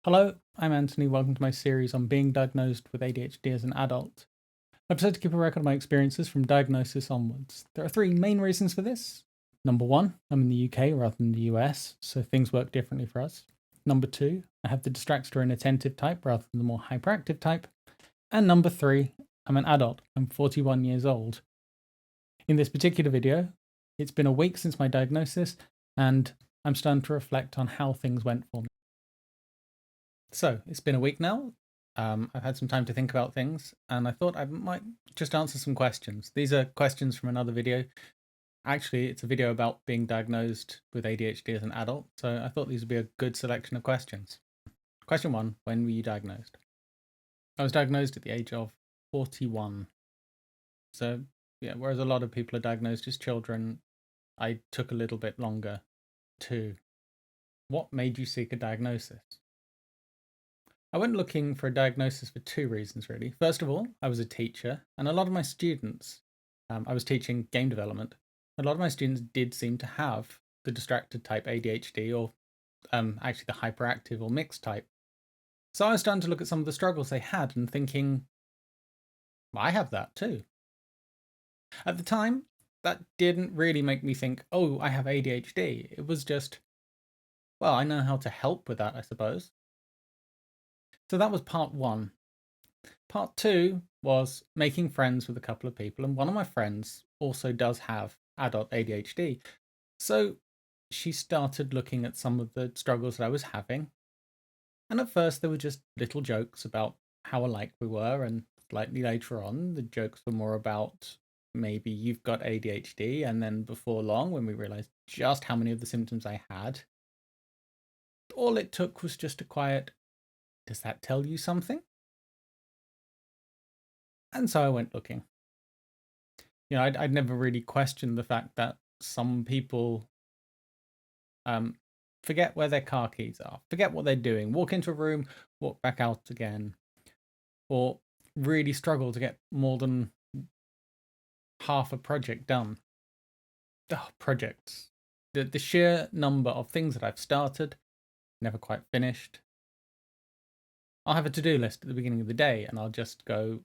Hello, I'm Anthony. Welcome to my series on being diagnosed with ADHD as an adult. I've decided to keep a record of my experiences from diagnosis onwards. There are three main reasons for this. Number one, I'm in the UK rather than the US, so things work differently for us. Number two, I have the distracted and attentive type rather than the more hyperactive type. And number three, I'm an adult. I'm 41 years old. In this particular video, it's been a week since my diagnosis, and I'm starting to reflect on how things went for me. So it's been a week now. I've had some time to think about things, and I thought I might just answer some questions. These are questions from another video. Actually, it's a video about being diagnosed with ADHD as an adult, so I thought these would be a good selection of questions. Question one, when were you diagnosed? I was diagnosed at the age of 41. So, yeah, whereas a lot of people are diagnosed as children, I took a little bit longer too. What made you seek a diagnosis? I went looking for a diagnosis for two reasons, really. First of all, I was a teacher, and a lot of my students, I was teaching game development, a lot of my students did seem to have the distracted type ADHD or actually the hyperactive or mixed type. So I was starting to look at some of the struggles they had and thinking, I have that too. At the time, that didn't really make me think, oh, I have ADHD. It was just, well, I know how to help with that, I suppose. So that was part one. Part two was making friends with a couple of people, and one of my friends also does have adult ADHD. So she started looking at some of the struggles that I was having. And at first, there were just little jokes about how alike we were, and slightly later on, the jokes were more about maybe you've got ADHD. And then before long, when we realized just how many of the symptoms I had, all it took was just a quiet, does that tell you something? And so I went looking. I'd never really questioned the fact that some people um, forget where their car keys are, forget what they're doing, walk into a room, walk back out again, or really struggle to get more than half a project done. Oh, projects. The sheer number of things that I've started, never quite finished. I'll have a to-do list at the beginning of the day, and I'll just go,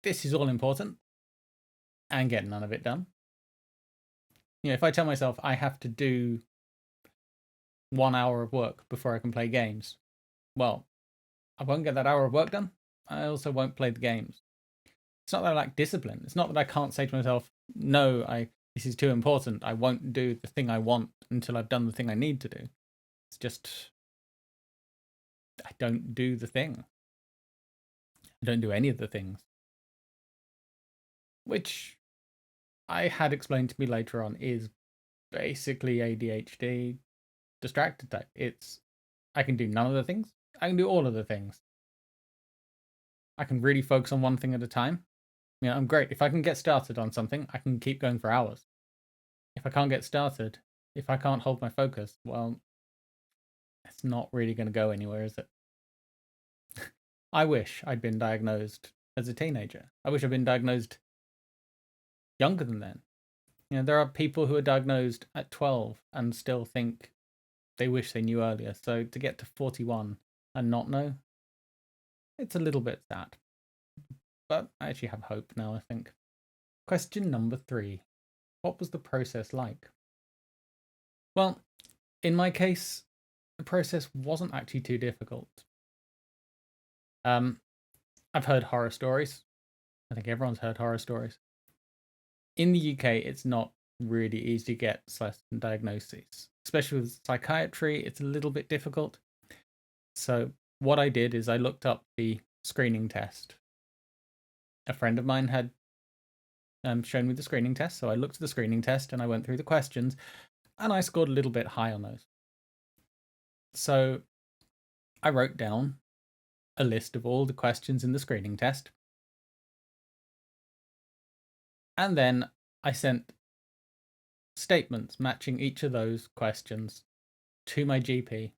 this is all important, and get none of it done. If I tell myself I have to do 1 hour of work before I can play games, well, I won't get that hour of work done. I also won't play the games. It's not that I lack discipline. It's not that I can't say to myself, no, this is too important. I won't do the thing I want until I've done the thing I need to do. It's just, I don't do the thing. I don't do any of the things. Which I had explained to me later on is basically ADHD distracted type. I can do none of the things. I can do all of the things. I can really focus on one thing at a time. I'm great. If I can get started on something, I can keep going for hours. If I can't get started, if I can't hold my focus, well, it's not really going to go anywhere, is it? I wish I'd been diagnosed as a teenager. I wish I'd been diagnosed younger than then. There are people who are diagnosed at 12 and still think they wish they knew earlier. So to get to 41 and not know, it's a little bit sad. But I actually have hope now, I think. Question number 3. What was the process like? Well, in my case, the process wasn't actually too difficult. I've heard horror stories. I think everyone's heard horror stories. In the UK, it's not really easy to get certain diagnoses, especially with psychiatry. It's a little bit difficult. So what I did is I looked up the screening test. A friend of mine had shown me the screening test, so I looked at the screening test and I went through the questions, and I scored a little bit high on those. So I wrote down a list of all the questions in the screening test, and then I sent statements matching each of those questions to my GP,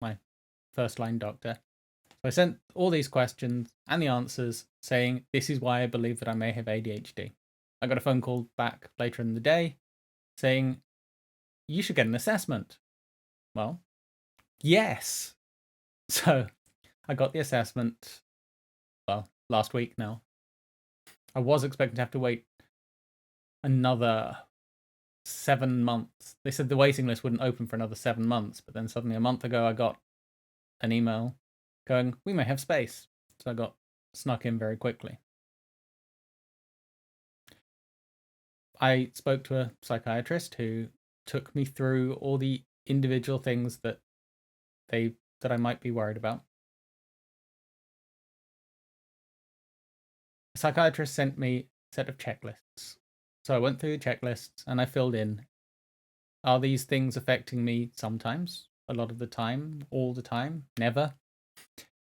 my first line doctor. So I sent all these questions and the answers saying, this is why I believe that I may have ADHD. I got a phone call back later in the day saying, you should get an assessment. Well, yes, So I got the assessment, well, last week now. I was expecting to have to wait another 7 months. They said the waiting list wouldn't open for another 7 months, but then suddenly a month ago I got an email going, we may have space. So I got snuck in very quickly. I spoke to a psychiatrist who took me through all the individual things that I might be worried about. A psychiatrist sent me a set of checklists. So I went through the checklists and I filled in, are these things affecting me sometimes, a lot of the time, all the time, never?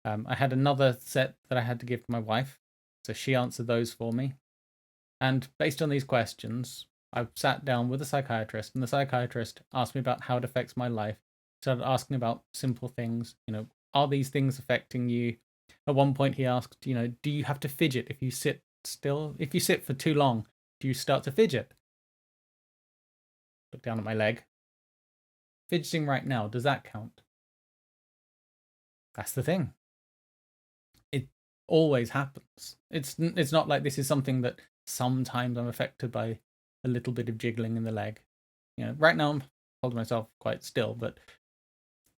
I had another set that I had to give to my wife, so she answered those for me. And based on these questions, I sat down with a psychiatrist, and the psychiatrist asked me about how it affects my life. Started asking about simple things, are these things affecting you? At one point, he asked, do you have to fidget if you sit still? If you sit for too long, do you start to fidget? Look down at my leg. Fidgeting right now, does that count? That's the thing. It always happens. It's not like this is something that sometimes I'm affected by a little bit of jiggling in the leg. Right now I'm holding myself quite still, but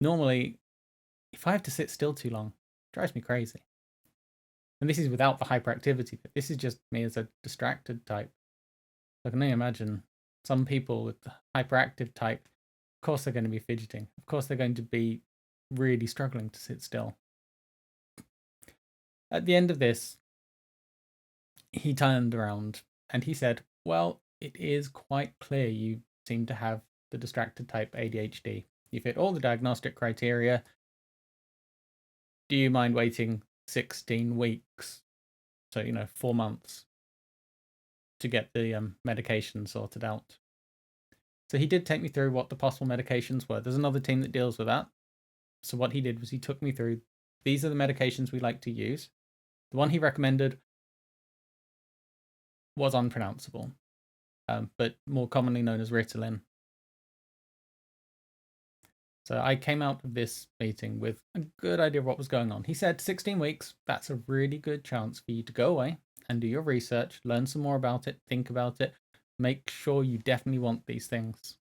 normally if I have to sit still too long, it drives me crazy. And this is without the hyperactivity, but this is just me as a distracted type. I can only imagine some people with the hyperactive type, of course they're going to be fidgeting. Of course they're going to be really struggling to sit still. At the end of this, he turned around and he said, well, it is quite clear you seem to have the distracted type ADHD. You fit all the diagnostic criteria. Do you mind waiting 16 weeks? So, 4 months to get the medication sorted out. So he did take me through what the possible medications were. There's another team that deals with that. So what he did was he took me through, these are the medications we like to use. The one he recommended was unpronounceable, but more commonly known as Ritalin. So I came out of this meeting with a good idea of what was going on. He said 16 weeks, that's a really good chance for you to go away and do your research, learn some more about it, think about it, make sure you definitely want these things.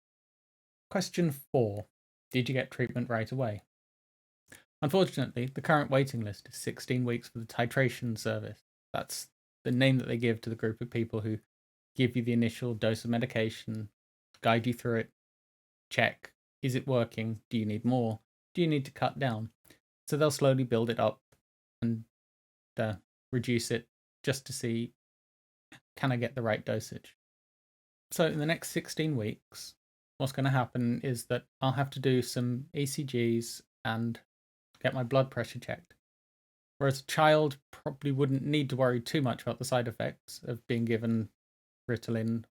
Question 4. Did you get treatment right away? Unfortunately, the current waiting list is 16 weeks for the titration service. That's the name that they give to the group of people who give you the initial dose of medication, guide you through it, check, is it working? Do you need more? Do you need to cut down? So they'll slowly build it up and reduce it just to see, can I get the right dosage? So in the next 16 weeks, what's going to happen is that I'll have to do some ECGs and get my blood pressure checked. Whereas a child probably wouldn't need to worry too much about the side effects of being given Ritalin.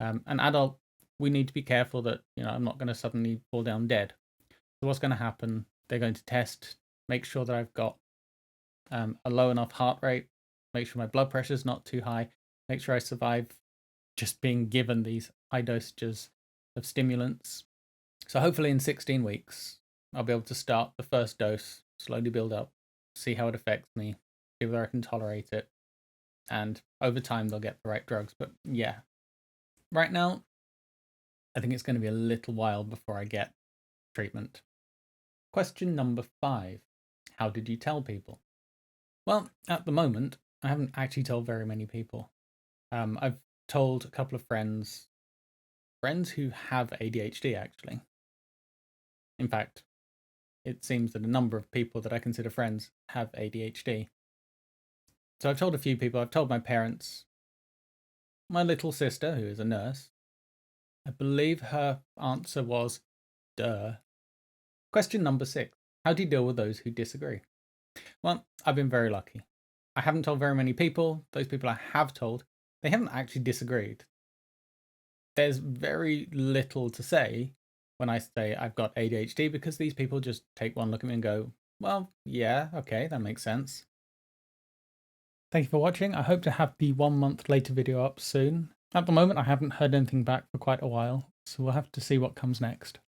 An adult, we need to be careful that, I'm not going to suddenly fall down dead. So what's going to happen, they're going to test, make sure that I've got a low enough heart rate, make sure my blood pressure is not too high, make sure I survive just being given these high dosages of stimulants. So hopefully in 16 weeks, I'll be able to start the first dose, slowly build up, see how it affects me, see whether I can tolerate it. And over time, they'll get the right drugs. But yeah, right now, I think it's going to be a little while before I get treatment. Question number 5. How did you tell people? Well, at the moment, I haven't actually told very many people. I've told a couple of friends who have ADHD, actually. In fact, it seems that a number of people that I consider friends have ADHD. So I've told a few people. I've told my parents, my little sister, who is a nurse. I believe her answer was, duh. Question number 6. How do you deal with those who disagree? Well, I've been very lucky. I haven't told very many people. Those people I have told, they haven't actually disagreed. There's very little to say when I say I've got ADHD because these people just take one look at me and go, well, yeah, okay, that makes sense. Thank you for watching. I hope to have the 1 month later video up soon. At the moment, I haven't heard anything back for quite a while, so we'll have to see what comes next.